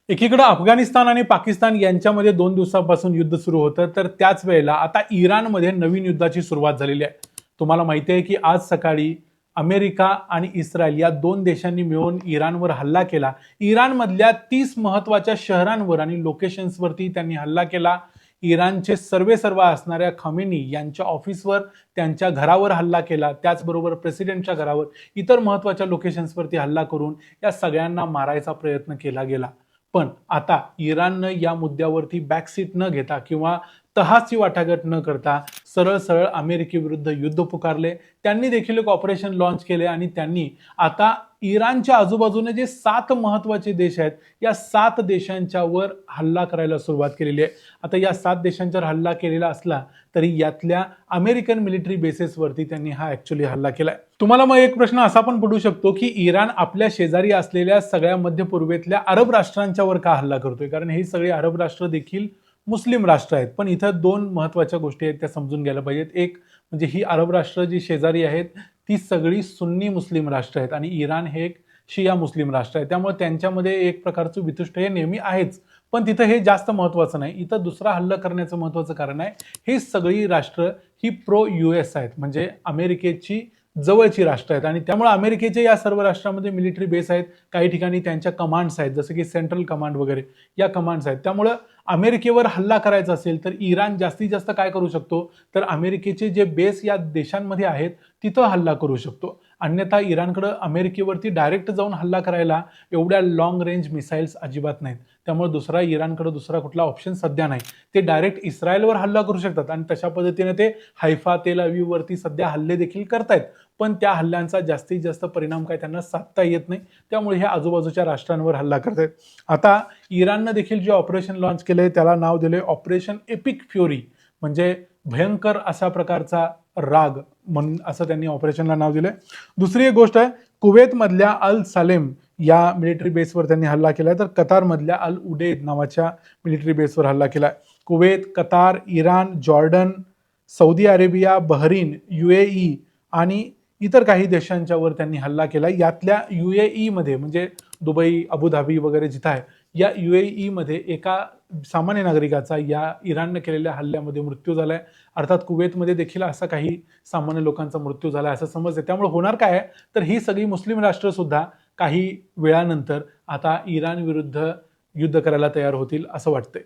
एकीकडे अफगाणिस्तान आणि पाकिस्तान यांच्यामध्ये 2 दिवसांपासून युद्ध सुरू होतं, तर त्याच वेळेला आता इराणमध्ये नवीन युद्धाची सुरुवात झालेली आहे. तुम्हाला माहिती आहे की आज सकाळी अमेरिका आणि इस्रायल या 2 देशांनी मिळून इराणवर हल्ला केला. इराणमधल्या 30 महत्वाच्या शहरांवर आणि लोकेशन्सवरती त्यांनी हल्ला केला. इराणचे सर्वेसर्वा असणाऱ्या खमेनी यांच्या ऑफिसवर, त्यांच्या घरावर हल्ला केला. त्याचबरोबर प्रेसिडेंटच्या घरावर, इतर महत्वाच्या लोकेशन्सवरती हल्ला करून या सगळ्यांना मारायचा प्रयत्न केला गेला. पण आता इराणनं या मुद्द्यावरती बॅकसीट न घेता किंवा तहाची वाटाघाट न करता सरळ सरळ अमेरिकेविरुद्ध युद्ध पुकारले. त्यांनी देखील एक ऑपरेशन लॉन्च केले आणि त्यांनी आता इराणच्या आजूबाजूने जे 7 महत्वाचे देश आहेत, या 7 देशांच्या वर हल्ला करायला सुरुवात केलेली आहे. आता या 7 देशांच्यावर हल्ला केलेला असला तरी यातल्या अमेरिकन मिलिटरी बेसेसवरती त्यांनी हा ऍक्च्युअली हल्ला केलाय. तुम्हाला मग एक प्रश्न असा पण पडू शकतो की इराण आपल्या शेजारी असलेल्या सगळ्या मध्य पूर्वेतल्या अरब राष्ट्रांच्यावर का हल्ला करतोय, कारण हे सगळे अरब राष्ट्र देखील मुस्लिम राष्ट्र आहेत. पण इथं 2 महत्वाच्या गोष्टी आहेत त्या समजून घ्यायला पाहिजेत. एक म्हणजे ही अरब राष्ट्र जी शेजारी आहेत ती सगळी सुन्नी मुस्लिम राष्ट्र आहेत आणि इराण हे एक शिया मुस्लिम राष्ट्र आहे. त्यामुळे त्यांच्यामध्ये एक प्रकारचं वितुष्ट हे नेहमी आहेच. पण तिथं हे जास्त महत्वाचं नाही. इथं दुसरा हल्ला करण्याचं महत्वाचं कारण आहे, ही सगळी राष्ट्र ही प्रो US आहेत, म्हणजे अमेरिकेची जवळची राष्ट्र आहेत आणि त्यामुळे अमेरिकेचे या सर्व राष्ट्रांमध्ये मिलिटरी बेस आहेत. काही ठिकाणी त्यांच्या कमांड्स आहेत, जसं की सेंट्रल कमांड वगैरे या कमांड्स आहेत. त्यामुळं अमेरिकेवर हल्ला करायचा असेल तर इराण जास्तीत जास्त काय करू शकतो, तर अमेरिकेचे जे बेस या देशांमध्ये आहेत तिथं हल्ला करू शकतो. अन्यथा इराणकडे अमेरिकेवरती डायरेक्ट जाऊन हल्ला करायला एवढ्या लॉंग रेंज मिसाईल्स अजिबात नाहीत. त्यामुळे इराणकडे दुसरा कुठला ऑप्शन सध्या नाही. ते डायरेक्ट इस्रायलवर हल्ला करू शकतात आणि तशा पद्धतीने ते हैफा, तेल अवीववरती सध्या हल्ले देखील करतायत. पण त्या हल्ल्यांचा जास्तीत जास्त परिणाम काय त्यांना साधता येत नाही. त्यामुळे हे आजूबाजूच्या राष्ट्रांवर हल्ला करतायत. आता इराणनं देखील जे ऑपरेशन लॉन्च केले त्याला नाव दिले ऑपरेशन एपिक फ्युरी, म्हणजे भयंकर अशा प्रकारचा राग म्हणून असं त्यांनी ऑपरेशनला नाव दिलंय. दुसरी एक गोष्ट आहे, कुवेतमधल्या अल सालेम या मिलिटरी बेसवर त्यांनी हल्ला केलाय, तर कतारमधल्या अल उडेद नावाच्या मिलिटरी बेसवर हल्ला केलाय. Kuwait, Qatar, Iran, Jordan, Saudi Arabia, Bahrain, UAE आणि इतर काही देशांच्यावर त्यांनी हल्ला केला. यातल्या UAE मध्ये म्हणजे दुबई, अबुधाबी वगैरे जिथं आहे, या UAE मध्ये एका सामान्य नागरिकाचा या इराणने केलेल्या हल्ल्यामध्ये मृत्यू झालाय. अर्थात कुवेतमध्ये देखील असा काही सामान्य लोकांचा मृत्यू झाला असं समजते. त्यामुळे होणार काय आहे, तर ही सगळी मुस्लिम राष्ट्र सुद्धा काही वेळानंतर आता इराण विरुद्ध युद्ध करायला तयार होतील असं वाटतंय.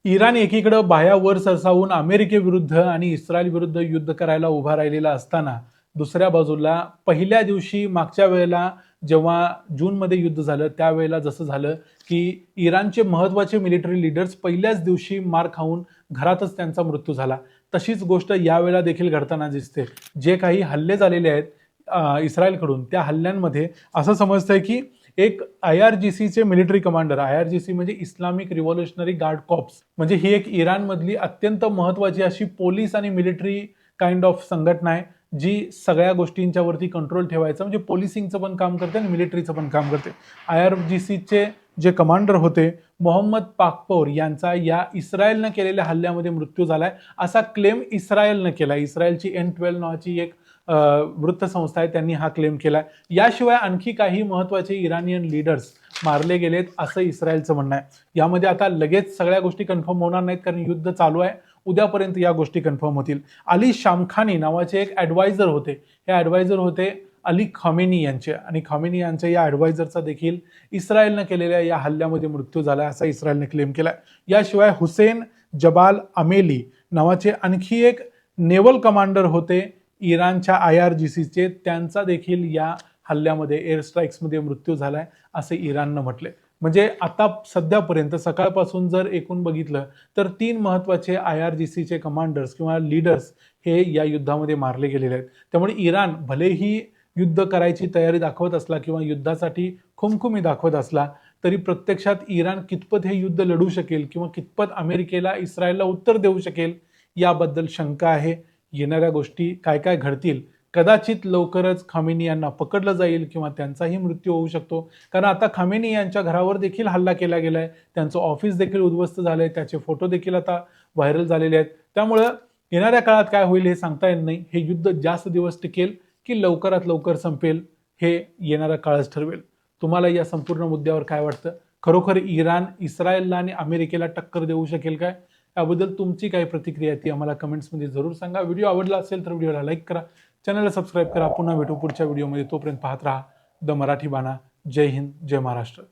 इराण एकीकडे बाह्या वर सरसावून अमेरिकेविरुद्ध आणि इस्रायल विरुद्ध युद्ध करायला उभा राहिलेला असताना दुसऱ्या बाजूला पहिल्या दिवशी मागच्या वेळेला जेव्हा जूनमध्ये युद्ध झालं त्यावेळेला जसं झालं की इराणचे महत्वाचे मिलिटरी लीडर्स पहिल्याच दिवशी मार खाऊन घरातच त्यांचा मृत्यू झाला, तशीच गोष्ट यावेळेला देखील घडताना दिसते. जे काही हल्ले झालेले आहेत इस्रायलकडून, त्या हल्ल्यांमध्ये असं समजतंय की एक IRGCचे मिलिटरी कमांडर, IRGC म्हणजे इस्लामिक रिव्होल्युशनरी गार्ड कॉर्प्स, म्हणजे ही एक इराणमधली अत्यंत महत्वाची अशी पोलीस आणि मिलिटरी काइंड ऑफ संघटना आहे जी सगळ्या गोष्टींच्या वरती कंट्रोल ठेवायचं, म्हणजे पोलिसिंगचं पण काम करते आणि मिलिटरीचं पण काम करते. IRGCचे जे कमांडर होते मोहम्मद पाकपोर यांचा या इस्रायलनं केलेल्या हल्ल्यामध्ये मृत्यू झालाय असा क्लेम इस्रायलनं केला. इस्रायलची N12 नावाची एक वृत्तसंस्था आहे, त्यांनी हा क्लेम केलाय. याशिवाय आणखी काही महत्वाचे इराणियन लीडर्स मारले गेलेत असं इस्रायलचं म्हणणं आहे. यामध्ये आता लगेच सगळ्या गोष्टी कन्फर्म होणार नाहीत, कारण युद्ध चालू आहे. उद्यापर्यंत या गोष्टी कन्फर्म होतील. अली शामखानी नावाचे एक ॲडवायझर होते. हे ॲडवायझर होते अली खमेनी यांचे, आणि खमेनी यांच्या या ॲडवायझरचा देखील इस्रायलनं केलेल्या या हल्ल्यामध्ये मृत्यू झाला असा इस्रायलने क्लेम केलाय. याशिवाय हुसेन जबाल अमेली नावाचे आणखी एक नेव्हल कमांडर होते इराणच्या IRGCचे, त्यांचा देखील या हल्ल्यामध्ये एअर स्ट्राईक्समध्ये मृत्यू झालाय असे इराणनं म्हटले. म्हणजे आता सध्यापर्यंत सकाळपासून जर एकूण बघितलं तर 3 महत्वाचे IRGCचे कमांडर्स किंवा लीडर्स हे या युद्धामध्ये मारले गेलेले आहेत. त्यामुळे इराण भलेही युद्ध करायची तयारी दाखवत असला किंवा युद्धासाठी खुमखुमी दाखवत असला तरी प्रत्यक्षात इराण कितपत हे युद्ध लढू शकेल किंवा कितपत अमेरिकेला, इस्रायलला उत्तर देऊ शकेल याबद्दल शंका आहे. येणाऱ्या गोष्टी काय काय घडतील, कदाचित लवकरच खामेनी यांना पकडलं जाईल किंवा त्यांचाही मृत्यू होऊ शकतो. कारण आता खामेनी यांच्या घरावर देखील हल्ला केला गेलाय, त्यांचं ऑफिस देखील उद्ध्वस्त झालंय, त्याचे फोटो देखील आता व्हायरल झालेले आहेत. त्यामुळं येणाऱ्या काळात काय होईल हे सांगता येत नाही. हे युद्ध जास्त दिवस टिकेल की लवकरात लवकर संपेल हे येणारा काळच ठरवेल. तुम्हाला या संपूर्ण मुद्द्यावर काय वाटतं खरोखर इराण इस्रायलला आणि अमेरिकेला टक्कर देऊ शकेल काय? याबद्दल तुमची काय प्रतिक्रिया आहे ती आम्हाला कमेंट्समध्ये जरूर सांगा. व्हिडिओ आवडला असेल तर व्हिडिओला लाईक करा, चॅनलला सबस्क्राईब करा. पुन्हा भेटू पुढच्या व्हिडिओमध्ये. तोपर्यंत पाहत राहा द मराठी बाणा. जय हिंद, जय महाराष्ट्र.